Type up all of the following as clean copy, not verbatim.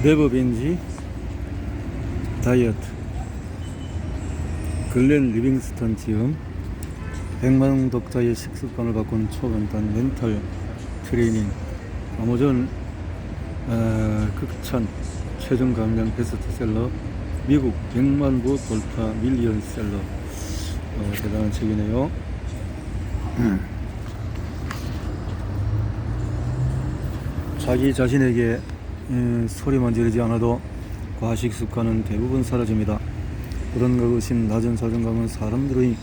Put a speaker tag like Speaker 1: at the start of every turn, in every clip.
Speaker 1: 네버벤지 다이어트 글렌 리빙스턴 지음 100만 독자의 식습관을 바꾼 초간단 멘탈 트레이닝 아마존 극찬 최종 감량 베스트셀러 미국 100만 부 돌파 밀리언셀러 대단한 책이네요. 자기 자신에게 소리만 지르지 않아도 과식 습관은 대부분 사라집니다. 불안과 의심, 낮은 자존감은 사람들의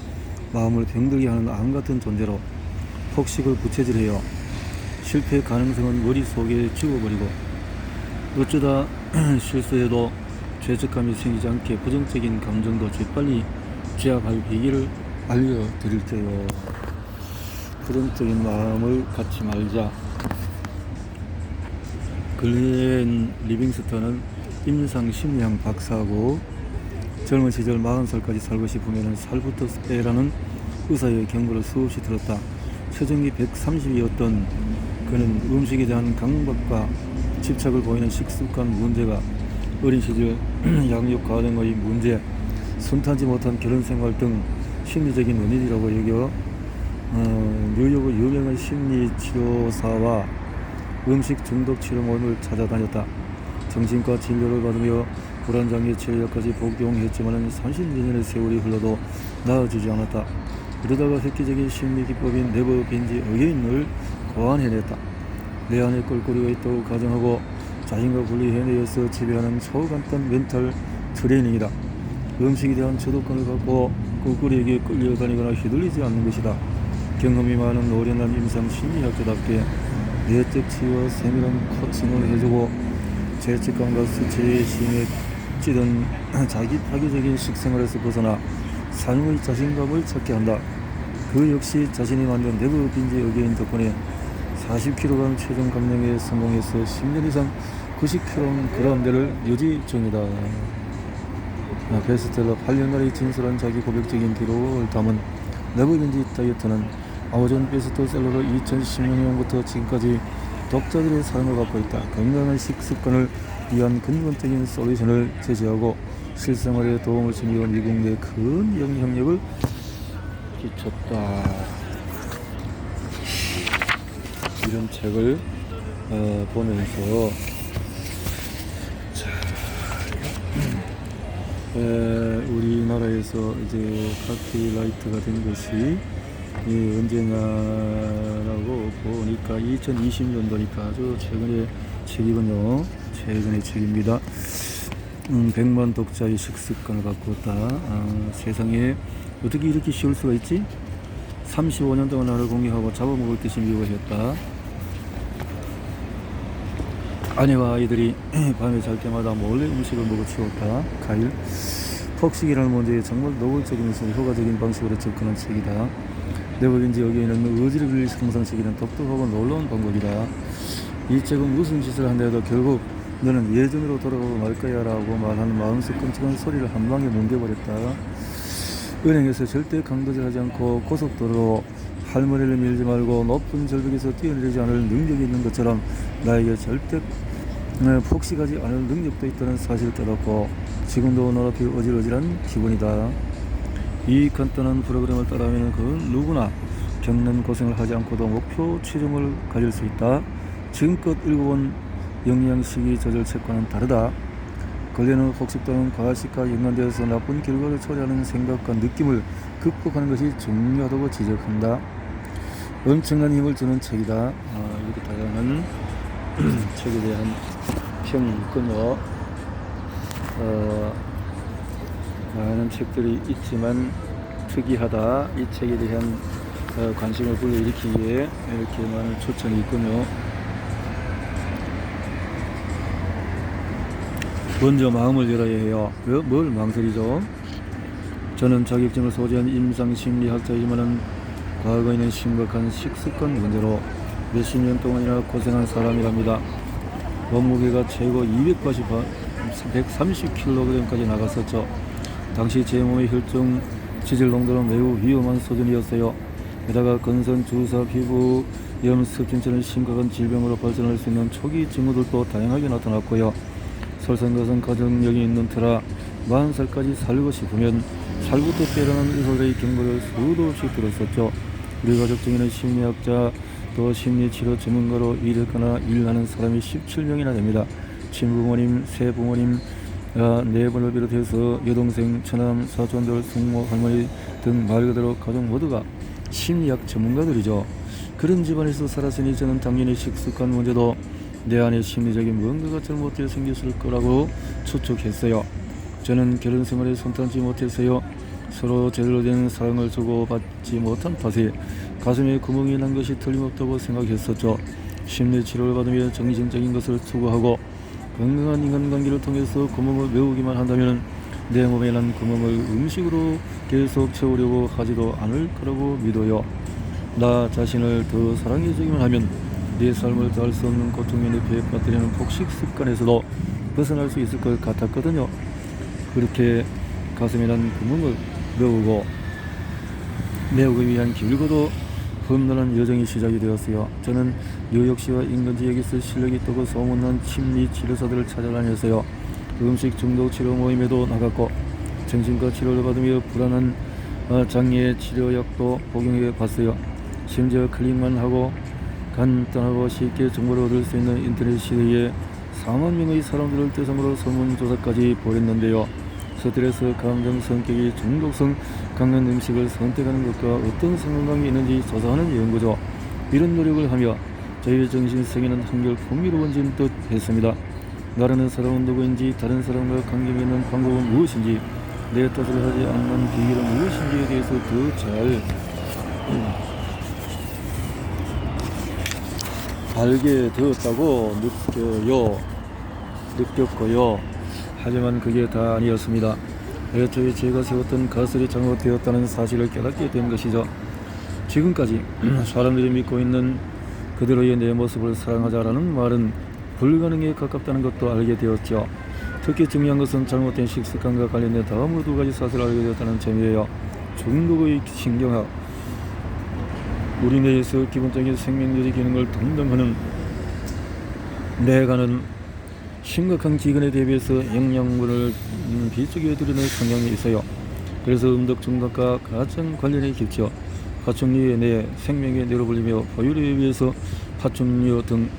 Speaker 1: 마음을 병들게 하는 암 같은 존재로 폭식을 부채질해요. 실패 가능성은 머릿속에 죽어버리고 어쩌다 실수해도 죄책감이 생기지 않게 부정적인 감정도 재빨리 제압할 비결을 알려드릴게요. 부정적인 마음을 갖지 말자. 글렌 리빙스턴은 임상심리학 박사고 젊은 시절 40살까지 살고 싶으면 살부터 빼라는 의사의 경고를 수없이 들었다. 체중이 130이었던 그는 음식에 대한 강박과 집착을 보이는 식습관 문제가 어린 시절 양육 과정의 문제, 순탄치 못한 결혼생활 등 심리적인 원인이라고 여겨 뉴욕의 유명한 심리치료사와 음식 중독 치료 모임을 찾아다녔다. 정신과 진료를 받으며 불안장애 치료약까지 복용했지만 30년의 세월이 흘러도 나아지지 않았다. 그러다가 획기적인 심리 기법인 네버벤지 어게인을 고안해냈다. 내 안에 꼴꼴이가 있다고 가정하고 자신과 분리해내어서 지배하는 초간단 멘탈 트레이닝이다. 음식에 대한 저독감을 갖고 꼴꼴이에게 끌려다니거나 휘둘리지 않는 것이다. 경험이 많은 노련한 임상 심리학자답게 내적 치유와 세밀한 코칭을 해주고 죄책감과 수치에 심해 찌든 자기 파괴적인 식생활에서 벗어나 삶의 자신감을 찾게 한다. 그 역시 자신이 만든 네버벤지 어게인 덕분에 40kg 최종 감량에 성공해서 10년 이상 90kg대를 유지 중이다. 베스트셀러 8년간의 진솔한 자기 고백적인 기록을 담은 네버벤지 다이어트는 아마존 베스트셀러로 2016년부터 지금까지 독자들의 사랑을 받고 있다. 건강한 식습관을 위한 근본적인 솔루션을 제시하고 실생활에 도움을 주며 미국 내 큰 영향력을 끼쳤다. 이런 책을 보면서 우리나라에서 이제 카피라이트가 된 것이 언제냐라고 보니까 2020년도니까 아주 최근의 책이군요. 최근의 책입니다. 100만 독자의 식습관을 바꾸었다. 세상에 어떻게 이렇게 쉬울 수가 있지? 35년 동안 나를 공격하고 잡아먹을 듯이 미워했다. 아내와 아이들이 밤에 잘 때마다 몰래 음식을 먹어 치웠다. 가일. 폭식이라는 문제에 정말 노골적이면서 효과적인 방식으로 접근한 책이다. 네버벤지 어게인은 의지를 빌릴 상상시키는 독특하고 놀라운 방법이다. 이 책은 무슨 짓을 한데도 결국 너는 예전으로 돌아가고 말 거야 라고 말하는 마음속 끔찍한 소리를 한 방에 뭉개버렸다. 은행에서 절대 강도질하지 않고 고속도로로 할머니를 밀지 말고 높은 절벽에서 뛰어내리지 않을 능력이 있는 것처럼 나에게 절대 폭식하지 않을 능력도 있다는 사실을 깨닫고 지금도 눈앞이 어질어질한 기분이다. 이 간단한 프로그램을 따라하면 그 누구나 겪는 고생을 하지 않고도 목표 체중을 가질 수 있다. 지금껏 읽어본 영양식이 조절책과는 다르다. 걸레는 폭식 또는 과식과 연관되어서 나쁜 결과를 초래하는 생각과 느낌을 극복하는 것이 중요하다고 지적한다. 엄청난 힘을 주는 책이다. 이렇게 다양한 책에 대한 평이 있군요. 많은 책들이 있지만 특이하다. 이 책에 대한 관심을 불러일으키기에 이렇게 많은 초청이 있군요. 먼저 마음을 열어야 해요. 뭘 망설이죠? 저는 자격증을 소지한 임상심리학자이지만 과거에는 심각한 식습관 문제로 몇십 년 동안이나 고생한 사람이랍니다. 몸무게가 최고 130kg까지 나갔었죠. 당시 제 몸의 혈중 지질 농도는 매우 위험한 수준이었어요. 게다가 건선, 주사, 피부, 염, 습진처럼 심각한 질병으로 발전할 수 있는 초기 징후들도 다양하게 나타났고요. 설성것은 가정력이 있는 터라 40살까지 살고 싶으면 살부터 빼라는 의사들의 경고를 수도 없이 들었었죠. 우리 가족 중에는 심리학자 또 심리치료 전문가로 일하거나 일하는 사람이 17명이나 됩니다. 친부모님, 새부모님, 네 분을 비롯해서 여동생, 처남, 사촌들, 숙모, 할머니 등 말 그대로 가족 모두가 심리학 전문가들이죠. 그런 집안에서 살았으니 저는 당연히 식습관 문제도 내 안에 심리적인 뭔가가 잘못되어 생겼을 거라고 추측했어요. 저는 결혼 생활에 손타지 못했어요. 서로 제대로 된 사랑을 주고받지 못한 탓에 가슴에 구멍이 난 것이 틀림없다고 생각했었죠. 심리치료를 받으며 정신적인 것을 추구하고 건강한 인간관계를 통해서 구멍을 메우기만 한다면 내 몸에 난 구멍을 음식으로 계속 채우려고 하지도 않을 거라고 믿어요. 나 자신을 더 사랑해주기만 하면 내 삶을 더 할 수 없는 고통의 늪에 빠뜨리는 폭식 습관에서도 벗어날 수 있을 것 같았거든요. 그렇게 가슴에 난 구멍을 메우기 위한 길고도 험난한 여정이 시작이 되었어요. 저는 뉴욕시와 인근지역에서 실력이 있다고 소문난 심리치료사들을 찾아다녔어요. 음식 중독 치료 모임에도 나갔고 정신과 치료를 받으며 불안한 장애 치료약도 복용해 봤어요. 심지어 클릭만 하고 간단하고 쉽게 정보를 얻을 수 있는 인터넷 시대에 4만 명의 사람들을 대상으로 설문조사까지 벌였는데요. 스트레스, 감정, 성격이 중독성 강한 음식을 선택하는 것과 어떤 상관관계 있는지 조사하는 연구죠. 이런 노력을 하며 저희의 정신세계는 한결 풍미로워진 듯 했습니다. 나라는 사람은 누구인지, 다른 사람과 관계 맺는 방법은 무엇인지, 내 탓을 하지 않는 비결은 무엇인지에 대해서 더 잘 알게 되었다고 느꼈고요. 하지만 그게 다 아니었습니다. 애초에 제가 세웠던 가설이 잘못되었다는 사실을 깨닫게 된 것이죠. 지금까지 사람들이 믿고 있는 그대로의 내 모습을 사랑하자라는 말은 불가능에 가깝다는 것도 알게 되었죠. 특히 중요한 것은 잘못된 식습관과 관련된 다음으로 2가지 사실을 알게 되었다는 점이에요. 중독의 신경학. 우리 뇌에서 기본적인 생명유지 기능을 담당하는 뇌가는 심각한 기근에 대비해서 영양분을 비축해 두려는 성향이 있어요. 그래서 음독 중독과 가장 관련이 깊죠. 파충류의 뇌, 생명의 뇌로 불리며 포유류에 비해서 파충류 등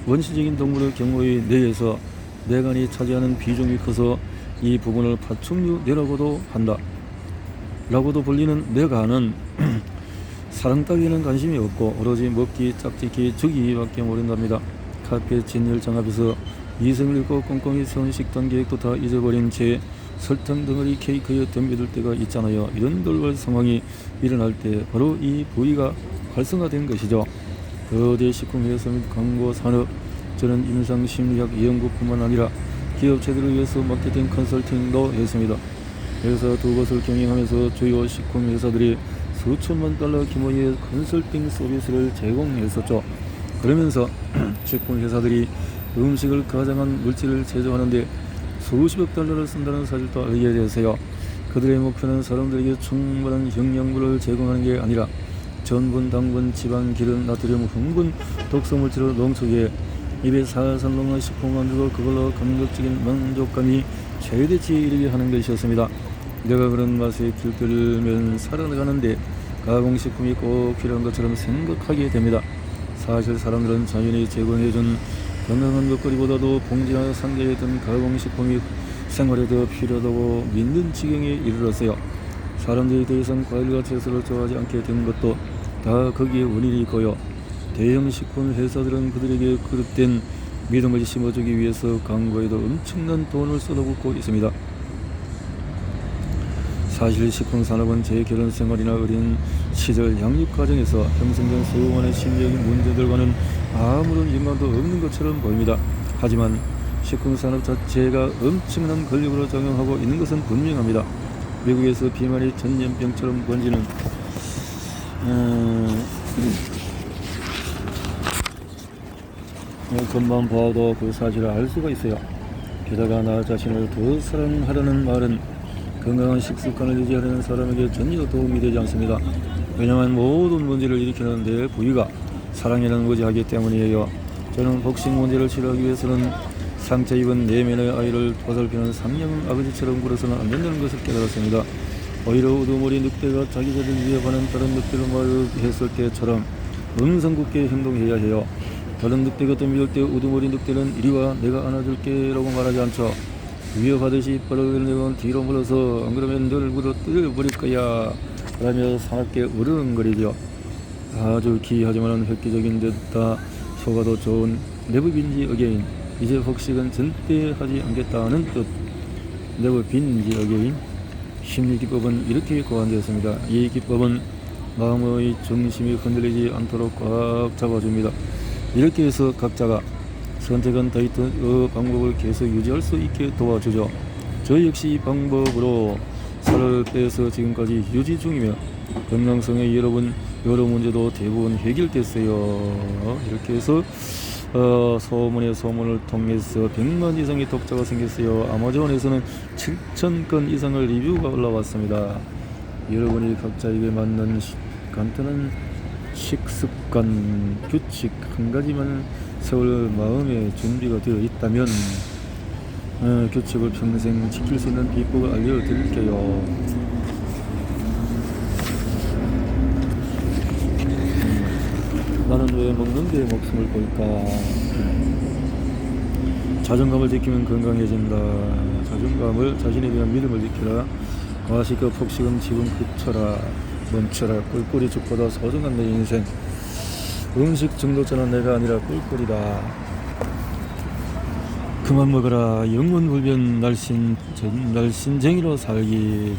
Speaker 1: 원시적인 동물의 경우의 뇌에서 뇌간이 차지하는 비중이 커서 이 부분을 파충류 뇌라고도 한다. 라고도 불리는 뇌간은 사랑 따위에는 관심이 없고 오로지 먹기, 짝짓기, 죽이기밖에 모른답니다. 카페 진열 장앞에서 이성을 잃고 꼼꼼히 세운 식단 계획도 다 잊어버린 채 설탕 덩어리 케이크에 덤벼들 때가 있잖아요. 이런 돌발 상황이 일어날 때 바로 이 부위가 활성화된 것이죠. 거대 식품회사 및 광고 산업, 저는 임상심리학 연구뿐만 아니라 기업체들을 위해서 마케팅 컨설팅도 했습니다. 회사 2곳을 경영하면서 주요 식품회사들이 수천만 달러 규모의 컨설팅 서비스를 제공했었죠. 그러면서 식품회사들이 음식을 가장한 물질을 제조하는데 수십억 달러를 쓴다는 사실도 알게 되세요. 그들의 목표는 사람들에게 충분한 영양분을 제공하는 게 아니라 전분, 당분, 지방, 기름, 나트륨, 흥분, 독소물질을 농축해 입에 살살 녹는 식품을 만들고 그걸로 감각적인 만족감이 최대치에 이르게 하는 것이었습니다. 내가 그런 맛에 길들면 살아가는데 가공식품이 꼭 필요한 것처럼 생각하게 됩니다. 사실 사람들은 자연이 제공해준 건강한 먹거리보다도 봉지나 상자에 든 가공식품이 생활에 더 필요하다고 믿는 지경에 이르렀어요. 사람들이 더 이상 과일과 채소를 좋아하지 않게 된 것도 다 거기에 원인이 있고요. 대형 식품 회사들은 그들에게 그릇된 믿음을 심어주기 위해서 광고에도 엄청난 돈을 쏟아붓고 있습니다. 사실 식품산업은 제 결혼 생활이나 어린 시절 양육 과정에서 형성된 수많은 심리적인 문제들과는 아무런 연관도 없는 것처럼 보입니다. 하지만 식품산업 자체가 엄청난 권력으로 작용하고 있는 것은 분명합니다. 미국에서 비만이 전염병처럼 번지는 것만 봐도 그 사실을 알 수가 있어요. 게다가 나 자신을 더 사랑하려는 말은 건강한 식습관을 유지하려는 사람에게 전혀 도움이 되지 않습니다. 왜냐하면 모든 문제를 일으키는 내 부위가 사랑이라는 의지하기 때문이에요. 저는 복식 문제를 치료하기 위해서는 상처 입은 내면의 아이를 보살피는 상냥한 아버지처럼 굴어서는 안 된다는 것을 깨달았습니다. 오히려 우두머리 늑대가 자기들을 위협하는 다른 늑대를 마주했을 때처럼 엄성궂게 행동해야 해요. 다른 늑대가 덤빌 때 우두머리 늑대는 이리와 내가 안아줄게 라고 말하지 않죠. 위협하듯이 뻘을 내건 뒤로 물러서 안 그러면 너를 물어 뜯어버릴 거야 라며 사납게 으르렁거리죠. 아주 기이하지만 획기적인 듯다 속아도 좋은 네브빈지 어게인. 이제 혹식은 절대 하지 않겠다는 뜻. 네브빈지 어게인. 심리기법은 이렇게 고안되었습니다. 이 기법은 마음의 중심이 흔들리지 않도록 꽉 잡아줍니다. 이렇게 해서 각자가 선택한 다이어트 방법을 계속 유지할 수 있게 도와주죠. 저 역시 이 방법으로 살을 빼서 지금까지 유지 중이며 건강성의 여러 문제도 대부분 해결됐어요. 이렇게 해서 소문의 소문을 통해서 100만 이상의 독자가 생겼어요. 아마존에서는 7,000건 이상의 리뷰가 올라왔습니다. 여러분이 각자에게 맞는 간단한 식습관, 규칙 한 가지만 세울 마음의 준비가 되어 있다면 규칙을 평생 지킬 수 있는 비법을 알려드릴게요. 나는 왜 먹는 데 목숨을 걸까? 자존감을 지키면 건강해진다. 자신에 대한 믿음을 지켜라. 과식과 폭식은 지금 그쳐라. 멈춰라. 꿀꿀이 죽보다 소중한 내 인생. 음식 중독자는 내가 아니라 꿀꿀이다. 그만 먹어라. 영원불변 날씬쟁이로 살기.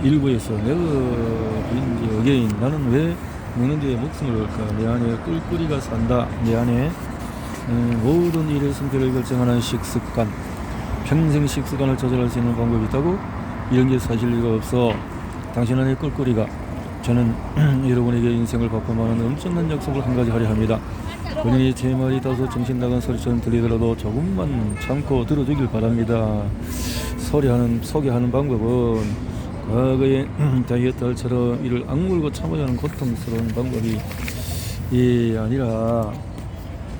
Speaker 1: 일부에서 네버빈지 어게인. 나는 왜 먹는 데에 목숨을 걸까? 내 안에 꿀꿀이가 산다. 내 안에 모든 일의 성격을 결정하는 식습관. 평생 식습관을 조절할 수 있는 방법이 있다고? 이런 게 사실 리가 없어. 당신 안에 꿀꿀이가. 저는 여러분에게 인생을 바꿔마는 엄청난 약속을 한 가지 하려 합니다. 본인이 제 말이 다소 정신나간 소리처럼 들리더라도 조금만 참고 들어주길 바랍니다. 소개하는 방법은 과거의 다이어트처럼 이를 악물고 참아야 하는 고통스러운 방법이 아니라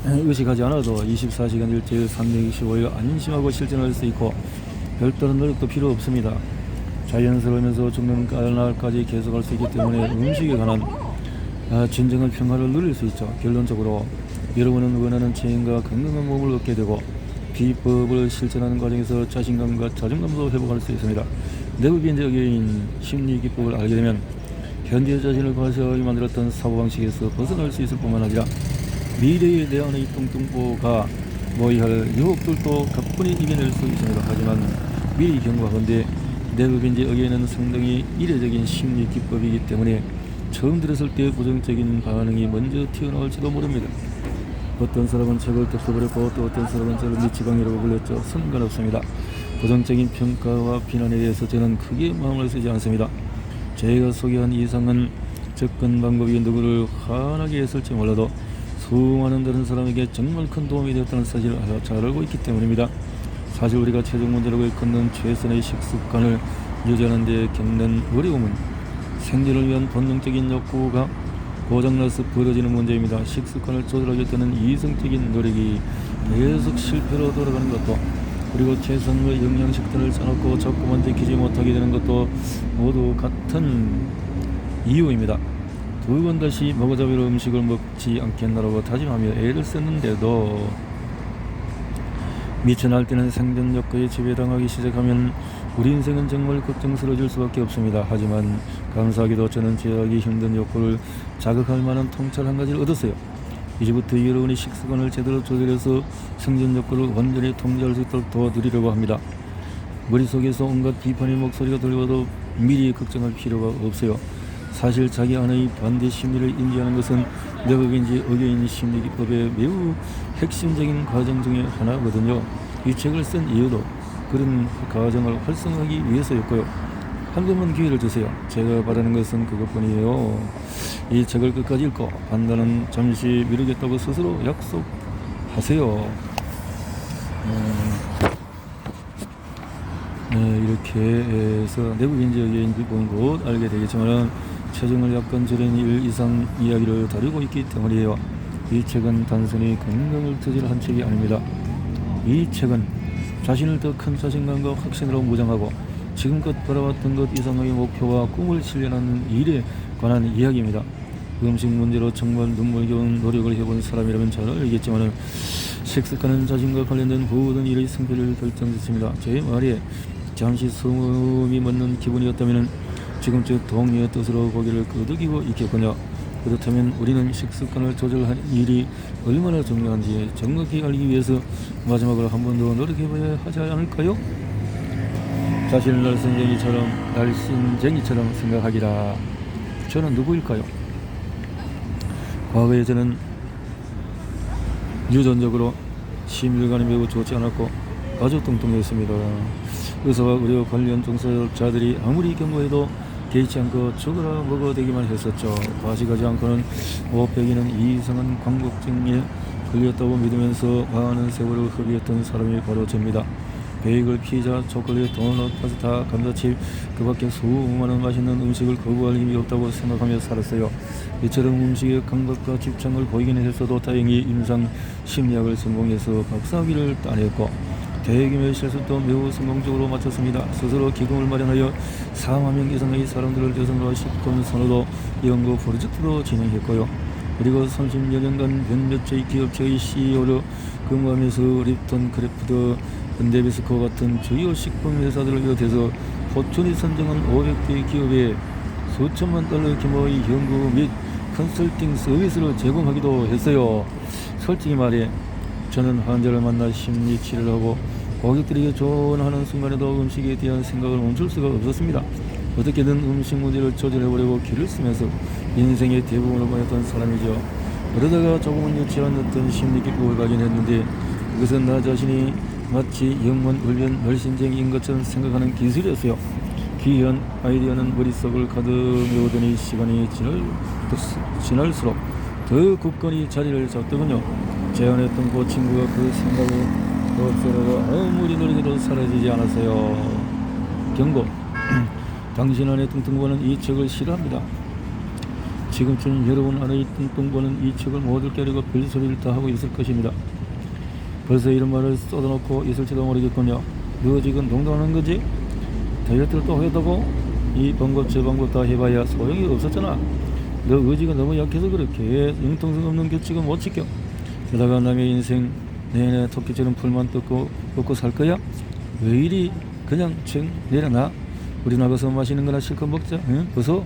Speaker 1: 의식하지 않아도 24시간 일주일 365일 안심하고 실천할 수 있고 별다른 노력도 필요 없습니다. 자연스러우면서 죽는 날까지 계속할 수 있기 때문에 음식에 관한 진정한 평화를 누릴 수 있죠. 결론적으로 여러분은 원하는 체형과 건강한 몸을 얻게 되고 비법을 실천하는 과정에서 자신감과 자존감도 회복할 수 있습니다. 내부빈적인 심리기법을 알게 되면 현재 자신을 과시하게 만들었던 사고방식에서 벗어날 수 있을 뿐만 아니라 미래의 내 안의 뚱뚱보가 모의할 유혹들도 가뿐히 이겨낼 수 있습니다. 하지만 미리 경고하건대 내부빈적에는 상당히 이례적인 심리기법이기 때문에 처음 들었을 때 부정적인 반응이 먼저 튀어나올지도 모릅니다. 어떤 사람은 책을 덮어버렸고 또 어떤 사람은 저를 미치광이라고 불렸죠. 상관없습니다. 부정적인 평가와 비난에 대해서 저는 크게 마음을 쓰지 않습니다. 제가 소개한 이상한 접근 방법이 누구를 화나게 했을지 몰라도 수많은 다른 사람에게 정말 큰 도움이 되었다는 사실을 잘 알고 있기 때문입니다. 사실 우리가 최종 문제라고 일컫는 최선의 식습관을 유지하는 데 겪는 어려움은 생존을 위한 본능적인 욕구가 고장나서 벌어지는 문제입니다. 식습관을 조절하겠다는 이성적인 노력이 계속 실패로 돌아가는 것도, 그리고 최선의 영양식단을 짜놓고 자꾸만 지키지 못하게 되는 것도 모두 같은 이유입니다. 두 번 다시 먹어잡이로 음식을 먹지 않겠나라고 다짐하며 애를 썼는데도 미쳐 날뛰는 생존 욕구에 지배당하기 시작하면 우리 인생은 정말 걱정스러워질 수밖에 없습니다. 하지만 감사하게도 저는 제어하기 힘든 욕구를 자극할 만한 통찰 한 가지를 얻었어요. 이제부터 여러분의 식습관을 제대로 조절해서 생존 욕구를 완전히 통제할 수 있도록 도와드리려고 합니다. 머릿속에서 온갖 비판의 목소리가 들려와도 미리 걱정할 필요가 없어요. 사실 자기 안의 반대 심리를 인지하는 것은 내법인지 어게인 심리기법의 매우 핵심적인 과정 중에 하나거든요. 이 책을 쓴 이유도 그런 과정을 활성화하기 위해서였고요. 한 번만 기회를 주세요. 제가 바라는 것은 그것뿐이에요. 이 책을 끝까지 읽고 판단은 잠시 미루겠다고 스스로 약속하세요. 이렇게 해서 내부인지 어게인 기법은 곧 알게 되겠지만 체중을 약간 줄인 일 이상 이야기를 다루고 있기 때문이에요. 이 책은 단순히 건강을 트질한 책이 아닙니다. 이 책은 자신을 더 큰 자신감과 확신으로 무장하고 지금껏 바라왔던 것 이상의 목표와 꿈을 실현하는 일에 관한 이야기입니다. 음식 문제로 정말 눈물겨운 노력을 해본 사람이라면 잘 알겠지만 식습관은 자신과 관련된 모든 일의 승패를 결정짓습니다. 제 말에 잠시 소음이 멎는 기분이었다면 지금쯤 동의의 뜻으로 고개를 끄덕이고 있겠군요. 그렇다면 우리는 식습관을 조절하는 일이 얼마나 중요한지 정확히 알기 위해서 마지막으로 한 번 더 노력해봐야 하지 않을까요? 자신을 날씬쟁이처럼 생각하기라. 저는 누구일까요? 과거에 저는 유전적으로 심혈관이 매우 좋지 않았고 아주 뚱뚱했습니다. 의사와 의료 관련 종사자들이 아무리 경고해도 개의치 않고 죽어라 먹어대기만 했었죠. 과식하지 않고는 500일은 이상한 광복증에 걸렸다고 믿으면서 많은 세월을 허비했던 사람이 바로 접니다. 베이글, 피자, 초콜릿, 도넛, 파스타, 감자칩 그 밖에 수많은 맛있는 음식을 거부할 힘이 없다고 생각하며 살았어요. 이처럼 음식의 감각과 집착을 보이긴 했어도 다행히 임상 심리학을 전공해서 박사학위를 따냈고 대규모의 실습도 매우 성공적으로 마쳤습니다. 스스로 기금을 마련하여 4만 명 이상의 사람들을 대상으로 식품 선호도 연구 프로젝트도 진행했고요. 그리고 30여 년간 몇몇 기업체의 CEO로 근무하면서 립턴, 크래프트, 현대비스코 같은 주요 식품 회사들을 비롯해서 포천이 선정한 500개 기업에 수천만 달러 규모의 연구 및 컨설팅 서비스를 제공하기도 했어요. 솔직히 말해 저는 환자를 만나 심리 치료를 하고 고객들에게 조언하는 순간에도 음식에 대한 생각을 멈출 수가 없었습니다. 어떻게든 음식 문제를 조절해보려고 길을 쓰면서 인생의 대부분을 보냈던 사람이죠. 그러다가 조금은 유치한 어떤 심리 기법을 발견했는데 그것은 나 자신이 마치 영문 훈련 멸신쟁이인 것처럼 생각하는 기술이었어요. 기이한 아이디어는 머릿속을 가득 메우더니 시간이 지날수록 더 굳건히 자리를 잡더군요. 제안했던 그 친구가 그 생각을 없애려고 아무리 노력해도 사라지지 않았어요. 경고. 당신 안에 뚱뚱보는 이 책을 싫어합니다. 지금쯤 여러분 안의 뚱뚱보는 이 책을 못 읽게 하려고 별소리를 다 하고 있을 것입니다. 벌써 이런 말을 쏟아놓고 있을지도 모르겠군요. 너 지금 농담하는 거지? 다이어트를 또 하겠다고? 이 방법 저 방법 다 해봐야 소용이 없었잖아. 너 의지가 너무 약해서 그렇게 융통성 없는 규칙은 못 지켜. 게다가 남의 인생 내내 토끼처럼 풀만 뜯고 먹고 살 거야? 왜 이리 그냥 책 내려놔? 우리 나가서 맛있는 거나 실컷 먹자. 응? 어서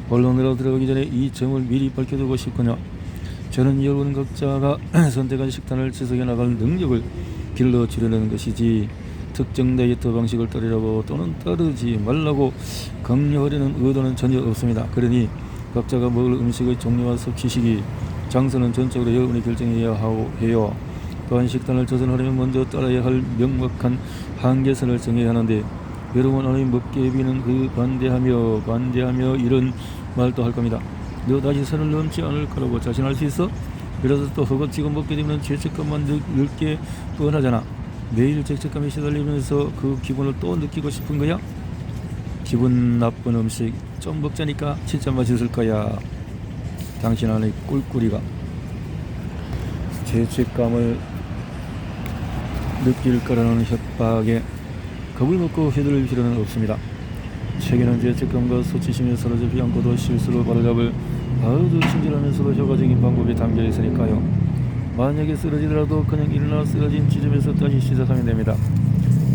Speaker 1: 본론으로 들어가기 전에 이 점을 미리 밝혀두고 싶군요. 저는 여러분 각자가 선택한 식단을 지속해 나갈 능력을 길러주려는 것이지 특정 다이어트 방식을 따르라고 또는 따르지 말라고 강요하려는 의도는 전혀 없습니다. 그러니 각자가 먹을 음식의 종류와 섭취 시기, 장소는 전적으로 여러분이 결정해야 해요. 또한 식단을 조절하려면 먼저 따라야 할 명확한 한계선을 정해야 하는데 여러분 안의 먹개비는 그 반대하며 이런 말도 할 겁니다. 너 다시 선을 넘지 않을 거라고 자신할 수 있어? 그래서 또 허겁지겁 먹게 되면 죄책감만 늘게 뻔하잖아. 매일 죄책감에 시달리면서 그 기분을 또 느끼고 싶은 거야? 기분 나쁜 음식 좀 먹자니까 진짜 맛있을 거야. 당신 안의 꿀꿀이가 죄책감을 느낄 거라는 협박에 겁을 먹고 휘둘릴 필요는 없습니다. 책에는 죄책감과 수치심에 사로잡지 않고도 실수로 바로잡을 아주 친절하면서도 효과적인 방법이 담겨 있으니까요. 만약에 쓰러지더라도 그냥 일어나 쓰러진 지점에서 다시 시작하면 됩니다.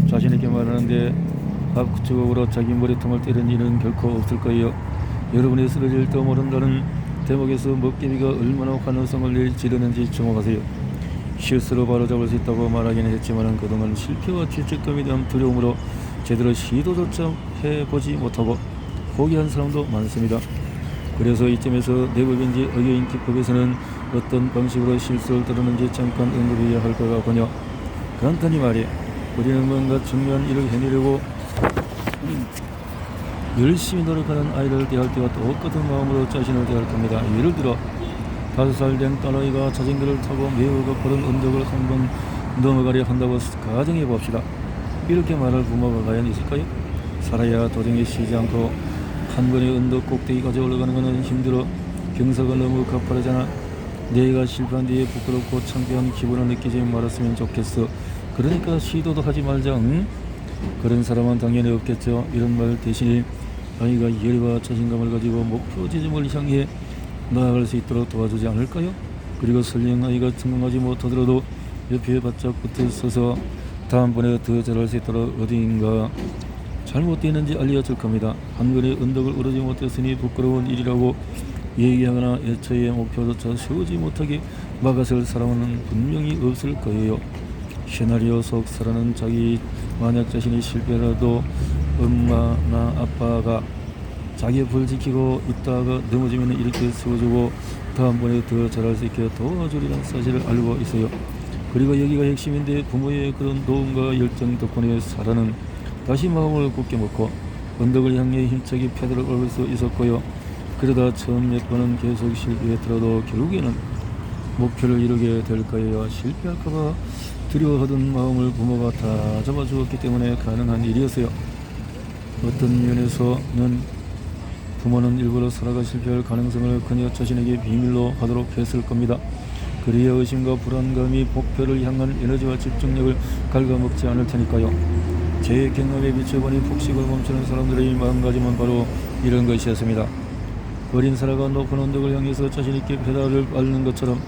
Speaker 1: 자신에게 말하는데 압축으로 자기 머리통을 때리는 일은 결코 없을 거예요. 여러분이 쓰러질지도 모른다는 대목에서 먹개비가 얼마나 환호성을 내지르는지 주목하세요. 실수로 바로잡을 수 있다고 말하기는 했지만 그동안 실패와 죄책감에 대한 두려움으로 제대로 시도조차 해보지 못하고 포기한 사람도 많습니다. 그래서 이점에서 내부변지 의료인 기법에서는 어떤 방식으로 실수를 따르는지 잠깐 언급해야 할 것 같군요. 간단히 말해 우리는 뭔가 중요한 일을 해내려고 열심히 노력하는 아이를 대할 때와 똑같은 마음으로 자신을 대할 겁니다. 예를 들어 5살 된 딸아이가 자전거를 타고 매우 가파른 언덕을 한번 넘어가려 한다고 가정해 봅시다. 이렇게 말할 부모가 과연 있을까요? 살아야 도전이 쉬지 않고 한 번에 언덕 꼭대기까지 올라가는 것은 힘들어. 경사가 너무 가파르잖아. 내가 실패한 뒤에 부끄럽고 창피한 기분을 느끼지 말았으면 좋겠어. 그러니까 시도도 하지 말자. 응? 그런 사람은 당연히 없겠죠. 이런 말 대신에 아이가 열의와 자신감을 가지고 목표 지점을 향해 나아갈 수 있도록 도와주지 않을까요? 그리고 설령 아이가 성공하지 못하더라도 옆에 바짝 붙어 서서 다음번에 더 잘할 수 있도록 어딘가 잘못되는지 알려줄 겁니다. 한 걸의 언덕을 오르지 못했으니 부끄러운 일이라고 얘기하거나 애초에 목표조차 세우지 못하게 막아설 사람은 분명히 없을 거예요. 시나리오 속 사람은 만약 자신이 실패라도 엄마나 아빠가 자기의 불 지키고 있다가 넘어지면 이렇게 세워주고 다음번에 더 잘할 수 있게 도와주리라는 사실을 알고 있어요. 그리고 여기가 핵심인데 부모의 그런 도움과 열정 덕분에 사라는 다시 마음을 굳게 먹고 언덕을 향해 힘차게 페달을 밟을 수 있었고요. 그러다 처음 몇 번은 계속 실패했더라도 결국에는 목표를 이루게 될 거예요. 실패할까봐 두려워하던 마음을 부모가 다 잡아주었기 때문에 가능한 일이었어요. 어떤 면에서는 부모는 일부러 살아가 실패할 가능성을 그녀 자신에게 비밀로 하도록 했을 겁니다. 그리야 의심과 불안감이 목표를 향한 에너지와 집중력을 갉아먹지 않을 테니까요. 제 경험에 비춰보니 폭식을 멈추는 사람들의 마음가짐은 바로 이런 것이었습니다. 어린 사라가 높은 언덕을 향해서 자신있게 페달을 밟는 것처럼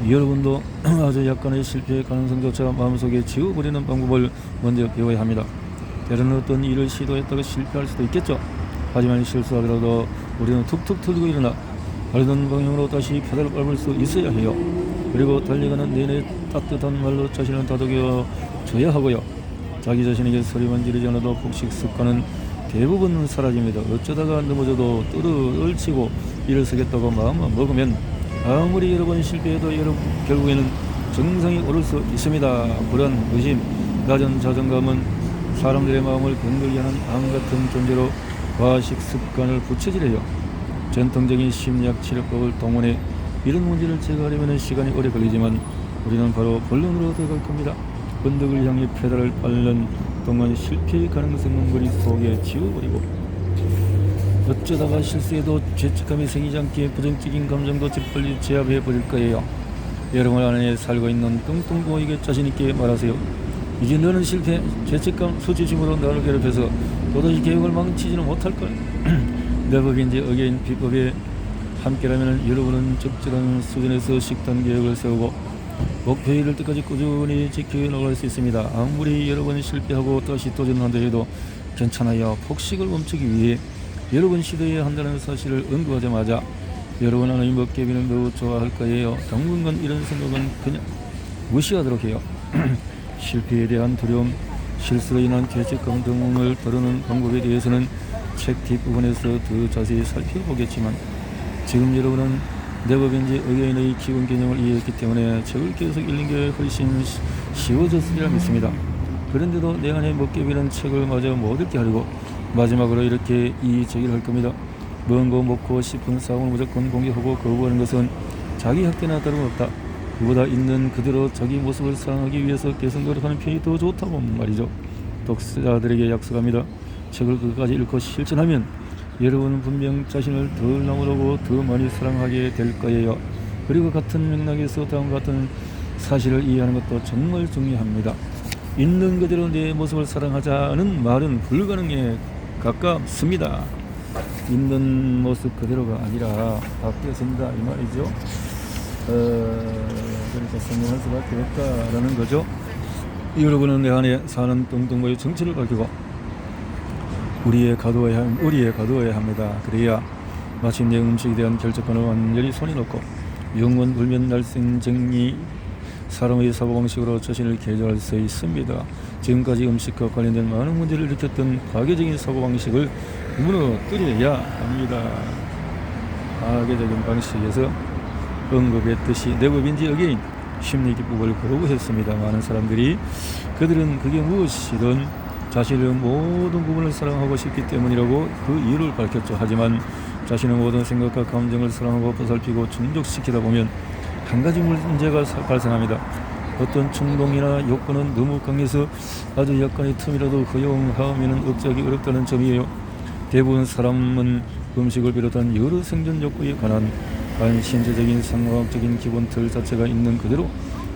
Speaker 1: 여러분도 아주 약간의 실패의 가능성조차 마음속에 지워버리는 방법을 먼저 배워야 합니다. 때로는 어떤 일을 시도했다가 실패할 수도 있겠죠. 하지만 실수하더라도 우리는 툭툭 틀고 일어나 알던 방향으로 다시 페달을 밟을 수 있어야 해요. 그리고 달려가는 내내 따뜻한 말로 자신을 다독여 줘야 하고요. 자기 자신에게 소리만 지르지 않아도 폭식 습관은 대부분 사라집니다. 어쩌다가 넘어져도 떨어치고 일어서겠다고 마음만 먹으면 아무리 여러 번 실패해도 결국에는 정상에 오를 수 있습니다. 불안, 의심, 낮은 자존감은 사람들의 마음을 병들게 하는 암같은 존재로 과식 습관을 부채질해요. 전통적인 심리학 치료법을 동원해 이런 문제를 제거하려면 시간이 오래 걸리지만 우리는 바로 본론으로 들어갈 겁니다. 언덕을 향해 페달을 밟는 동안 실패의 가능성은 머릿속에 지워버리고 어쩌다가 실수해도 죄책감이 생기지 않게 부정적인 감정도 재빨리 제압해 버릴 거예요. 여러분 안에 살고 있는 뚱뚱보에게 자신있게 말하세요. 이제 너는 실패, 죄책감, 수치심으로 나를 괴롭혀서 또다시 계획을 망치지는 못할 거야. 네버빈지 어게인 비법에 함께라면 여러분은 적절한 수준에서 식단 계획을 세우고 목표에 이를 때까지 꾸준히 지켜나갈 수 있습니다. 아무리 여러 번 실패하고 다시 도전한다 해도 괜찮아요. 폭식을 멈추기 위해 여러 번 시도해야 한다는 사실을 언급하자마자 여러분 안의 먹개비는 매우 좋아할 거예요. 당분간 이런 생각은 그냥 무시하도록 해요. 실패에 대한 두려움, 실수로 인한 죄책감 등을 다루는 방법에 대해서는 책 뒷부분에서 더 자세히 살펴보겠지만 지금 여러분은 네버빈지 어게인의 기본 개념을 이해했기 때문에 책을 계속 읽는 게 훨씬 쉬워졌으리라 믿습니다. 그런데도 내 안에 먹개비는 책을 마저 못 읽게 하려고 마지막으로 이렇게 이의제기를 할 겁니다. 먼 거 먹고 싶은 싸움을 무조건 공격하고 거부하는 것은 자기 학대나 다름없다. 그보다 있는 그대로 자기 모습을 사랑하기 위해서 계속 노력하는 편이 더 좋다고 말이죠. 독자들에게 약속합니다. 책을 끝까지 읽고 실천하면 여러분은 분명 자신을 덜 나무라고 더 많이 사랑하게 될 거예요. 그리고 같은 맥락에서 다음과 같은 사실을 이해하는 것도 정말 중요합니다. 있는 그대로 내 모습을 사랑하자는 말은 불가능에 가깝습니다. 있는 모습 그대로가 아니라 바뀌어진다 이 말이죠. 그러니까 성공할 수밖에 없다라는 거죠. 여러분은 내 안에 사는 뚱뚱보의 정체를 밝히고 우리의 가두어야 합니다. 그래야 마침내 음식에 대한 결정권을 완전히 손에 넣고 영원 불면 날쌘 정리 사람의 사고방식으로 자신을 개조할 수 있습니다. 지금까지 음식과 관련된 많은 문제를 일으켰던 파괴적인 사고방식을 무너뜨려야 합니다. 파괴적인 방식에서 언급했듯이 네버빈지 어게인 심리기법을 거부했습니다. 많은 사람들이 그들은 그게 무엇이든 자신의 모든 부분을 사랑하고 싶기 때문이라고 그 이유를 밝혔죠. 하지만 자신의 모든 생각과 감정을 사랑하고 보살피고 충족시키다 보면 한 가지 문제가 발생합니다. 어떤 충동이나 욕구는 너무 강해서 아주 약간의 틈이라도 허용하면 억제하기 어렵다는 점이에요. 대부분 사람은 음식을 비롯한 여러 생존 욕구에 관한 반신체적인 상호학적인 기본 틀 자체가 있는 그대로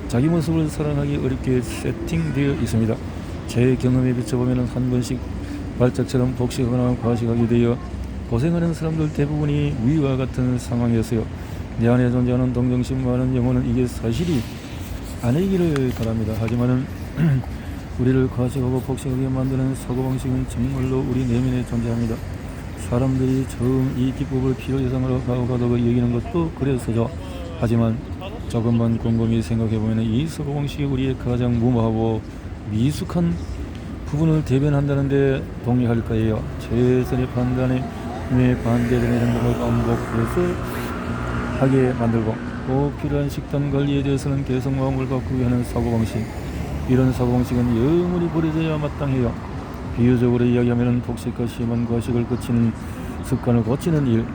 Speaker 1: 자기 모습을 사랑하기 어렵게 세팅되어 있습니다. 제 경험에 비춰보면 한 번씩 발작처럼 복식하거나 과식하게 되어 고생하는 사람들 대부분이 위와 같은 상황이었어요. 내 안에 존재하는 동정심 많은 영혼은 이게 사실이 아니기를 바랍니다. 하지만은 우리를 과식하고 복식하게 만드는 사고방식은 정말로 우리 내면에 존재합니다. 사람들이 처음 이 기법을 필요이상으로 가오가다고 여기는 것도 그래서죠. 하지만 조금만 곰곰이 생각해보면 이 사고방식이 우리의 가장 무모하고 미숙한 부분을 대변한다는데 동의할 거예요. 최선의 판단에 반대되는 행동을 반복해서 하게 만들고 꼭 필요한 식단 관리에 대해서는 계속 마음을 바꾸게 하는 사고방식, 이런 사고방식은 영원히 버려져야 마땅해요. 비유적으로 이야기하면 복식과 심한 과식을 거치는 습관을 고치는 일,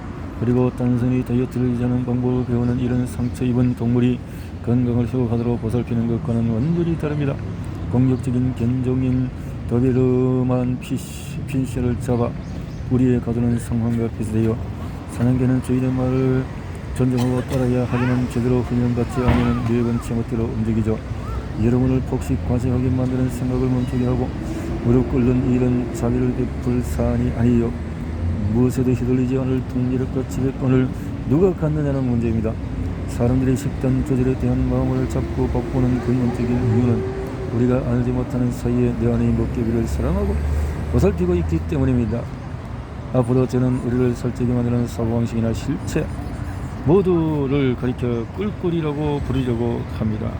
Speaker 1: 그리고 단순히 다이어트를 유지하는 방법을 배우는 이런 상처 입은 동물이 건강을 회복하도록 보살피는 것과는 완전히 다릅니다. 공격적인 견종인 도베르만 핀셔를 잡아 우리의 가두는 상황과 비슷해요. 사냥개는 주인의 말을 존중하고 따라야 하지만 제대로 훈련받지 않으면 뇌건 제멋대로 움직이죠. 여러분을 복식 과식하게 만드는 생각을 멈추게 하고 무릎 꿇는 일은 자비를 베풀 사안이 아니에요. 무엇에도 휘둘리지 않을 통제력과 지배권을 누가 갖느냐는 문제입니다. 사람들이 식단 조절에 대한 마음을 잡고 바꾸는 근본적인 이유는 우리가 알지 못하는 사이에 내 안의 먹개비를 사랑하고 보살피고 있기 때문입니다. 앞으로 저는 우리를 살찌게 만드는 사고방식이나 실체 모두를 가리켜 꿀꿀이라고 부르려고 합니다.